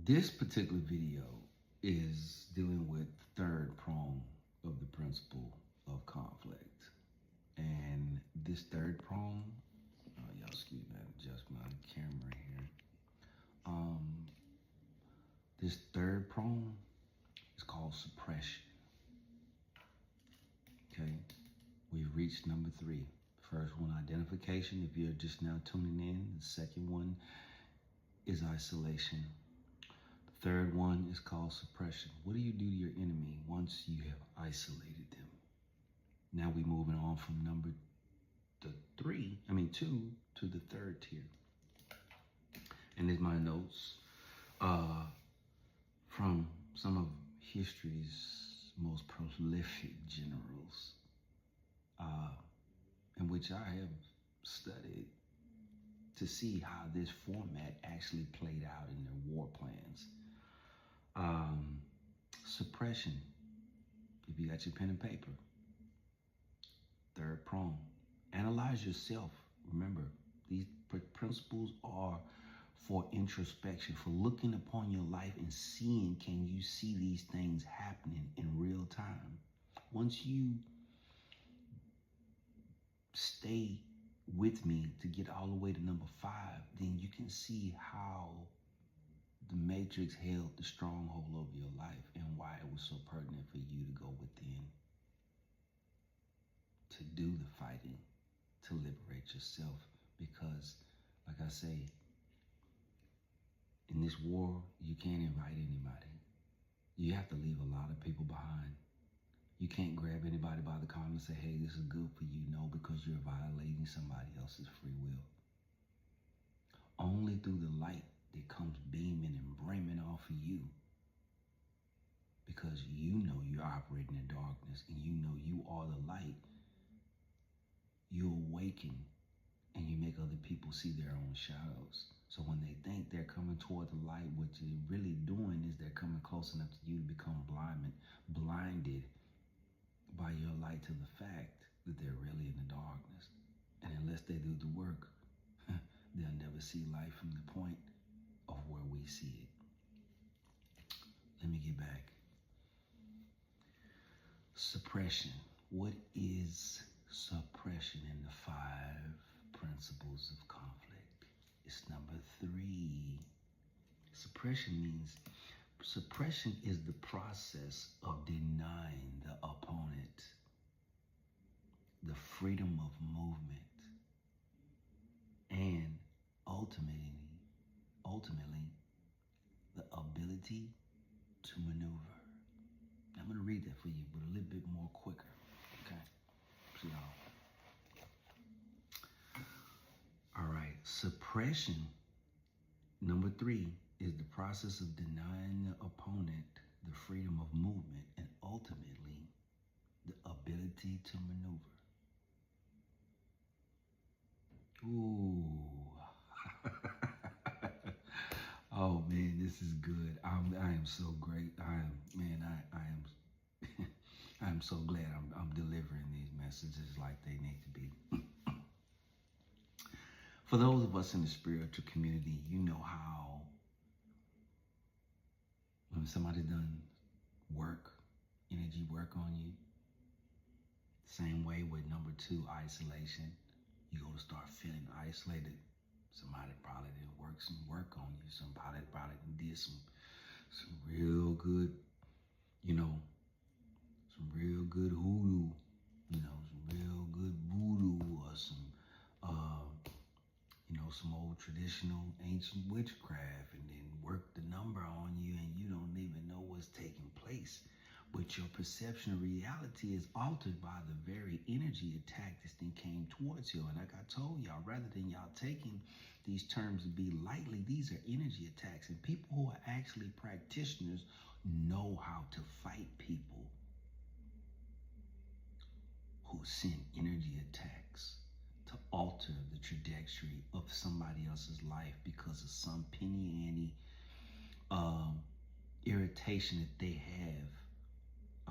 This particular video is dealing with the third prong of the principle of conflict. And this third prong, y'all excuse me, I adjust my camera here. This third prong is called suppression. Okay, we've reached number 3. First one, identification. If you're just now tuning in, the second one is isolation. The third one is called suppression. What do you do to your enemy once you have isolated them? Now we're moving on from two to the third tier. And there's my notes from some of history's most prolific generals, in which I have studied to see how this format actually played out in their war plans. Suppression, if you got your pen and paper. Third prong, analyze yourself. Remember, these principles are for introspection, for looking upon your life and seeing, can you see these things happening in real time? Once you stay with me to get all the way to number 5, then you can see how the Matrix held the stronghold over your life and why it was so pertinent for you to go within, to do the fighting, to liberate yourself. Because, like I say, in this war, you can't invite anybody. You have to leave a lot of people behind. You can't grab anybody by the collar and say, hey, this is good for you. No, because you're violating somebody else's free will. Only through the light that comes beaming and brimming off of you, because you know you're operating in darkness and you know you are the light, you awaken and you make other people see their own shadows. So when they think they're coming toward the light, what they're really doing is they're coming close enough to you to become blinded by your light to the fact that they're really in the darkness. And unless they do the work, they'll never see life from the point of where we see it. Let me get back. Suppression. What is suppression in the 5 principles of conflict? It's number 3. Suppression is the process of denying the opponent the freedom of movement and ultimately the ability to maneuver. I'm going to read that for you, but a little bit more quicker. Okay. So all right. Suppression, number 3, is the process of denying the opponent the freedom of movement and ultimately the ability to maneuver. Ooh. Oh man, this is good. I am so great. I am I am so glad I'm delivering these messages like they need to be. For those of us in the spiritual community, you know how when somebody done energy work on you, same way with number 2, isolation. You go to start feeling isolated. Somebody probably did some work on you. Somebody probably did some real good, some real good hoodoo, some real good voodoo, or some old traditional ancient witchcraft, and then work the number on you and you don't even know what's taking place. But your perception of reality is altered by the very energy attack this thing came towards you. And like I told y'all, rather than y'all taking these terms to be lightly, these are energy attacks. And people who are actually practitioners know how to fight people who send energy attacks to alter the trajectory of somebody else's life because of some penny ante irritation that they have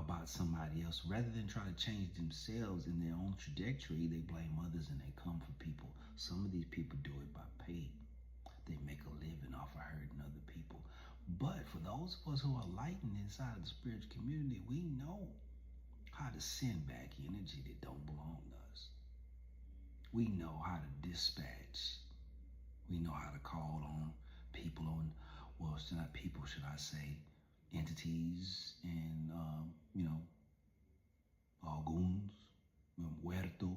about somebody else. Rather than try to change themselves in their own trajectory, they blame others and they come for people. Some of these people do it by pay. They make a living off of hurting other people. But for those of us who are lightened inside of the spiritual community, we know how to send back energy that don't belong to us. We know how to dispatch. We know how to call on people on, well, it's not people, should I say, entities and, alguns, muertos,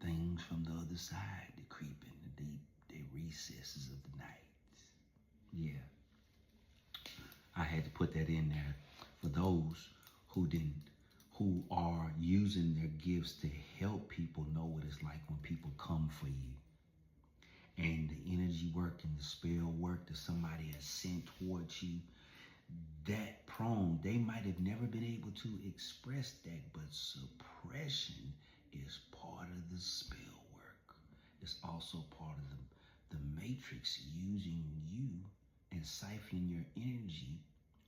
things from the other side that creep in the deep recesses of the night. Yeah, I had to put that in there for those who are using their gifts to help people know what it's like when people come for you. And the energy work and the spell work that somebody has sent towards you, that prone, they might have never been able to express that, but suppression is part of the spell work. It's also part of the matrix using you and siphoning your energy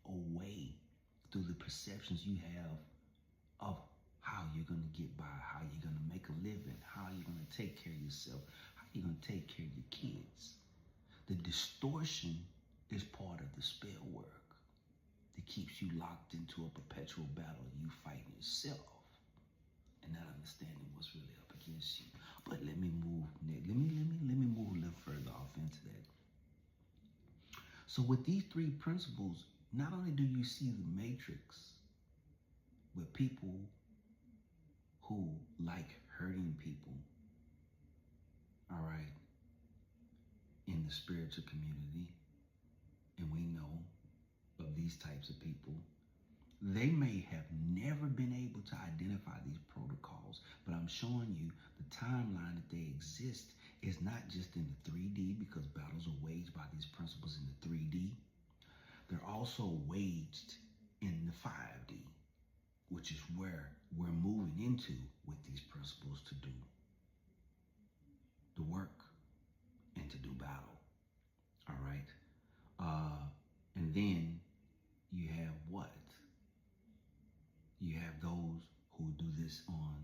away through the perceptions you have of how you're going to get by, how you're going to make a living, how you're going to take care of yourself, how you're going to take care of your kids. The distortion is part of the spell work that keeps you locked into a perpetual battle, you fighting yourself and not understanding what's really up against you. But let me move a little further off into that. So with these three principles, not only do you see the matrix with people who like hurting people, all right, in the spiritual community, and we know of these types of people, they may have never been able to identify these protocols, but I'm showing you the timeline that they exist is not just in the 3D, because battles are waged by these principles in the 3D. They're also waged in the 5D, which is where we're moving into with these principles to do the work and to do battle. All right. And then you have what? You have those who do this on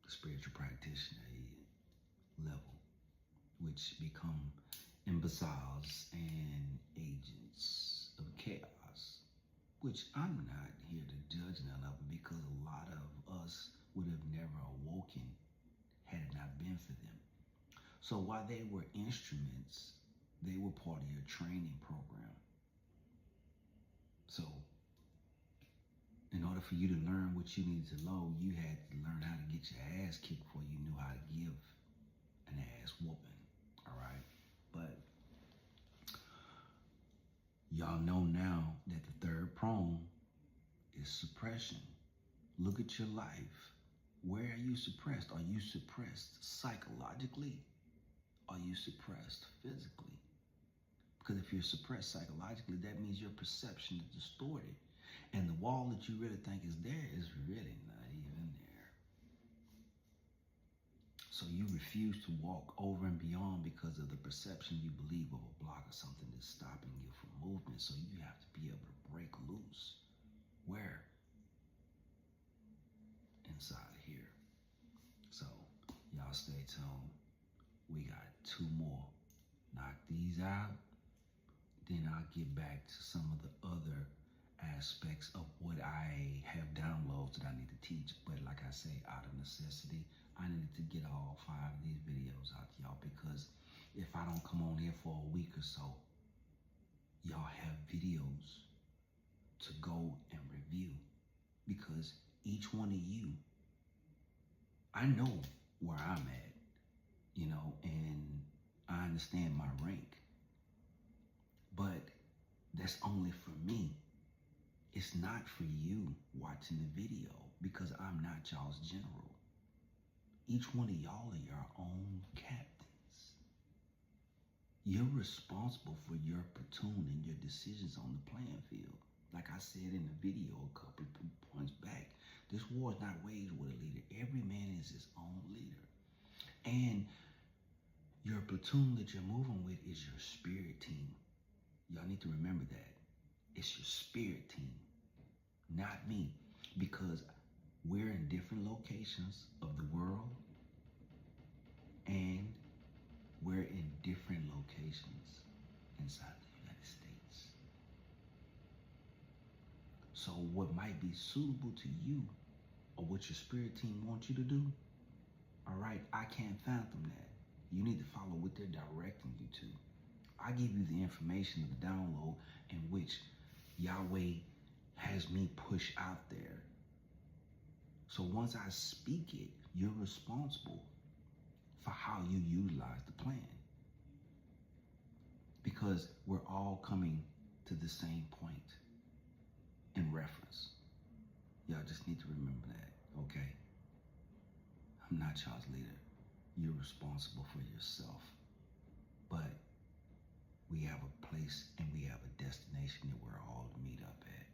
the spiritual practitioner level, which become imbeciles and agents of chaos, which I'm not here to judge none of them, because a lot of us would have never awoken had it not been for them. So while they were instruments, they were part of your training program. So in order for you to learn what you needed to know, you had to learn how to get your ass kicked before you knew how to give an ass whooping. All right. But y'all know now that the third prong is suppression. Look at your life. Where are you suppressed? Are you suppressed psychologically? Are you suppressed physically? Because if you're suppressed psychologically, that means your perception is distorted. And the wall that you really think is there is really not even there. So you refuse to walk over and beyond because of the perception you believe of a block or something that's stopping you from movement. So you have to be able to break loose. Where? Inside of here. So y'all stay tuned. We got 2 more. Knock these out. Then I'll get back to some of the other aspects of what I have downloads that I need to teach. But like I say, out of necessity, I needed to get all 5 of these videos out to y'all, because if I don't come on here for a week or so, y'all have videos to go and review, because each one of you, I know where I'm at, and I understand my rank, but that's only for me. It's not for you watching the video, because I'm not y'all's general. Each one of y'all are your own captains. You're responsible for your platoon and your decisions on the playing field. Like I said in the video a couple of points back, this war is not waged with a leader. Every man is his own leader. And your platoon that you're moving with is your spirit team. Y'all need to remember that. It's your spirit team, not me, because we're in different locations of the world, and We're in different locations inside the United States. So what might be suitable to you or what your spirit team wants you to do, all right, I can't fathom that. You need to follow what they're directing you to. I give you the information of the download in which Yahweh has me push out there. So once I speak it, you're responsible for how you utilize the plan. Because we're all coming to the same point in reference. Y'all just need to remember that, okay? I'm not y'all's leader. You're responsible for yourself. But we have a place and we have a destination that we're all to meet up at.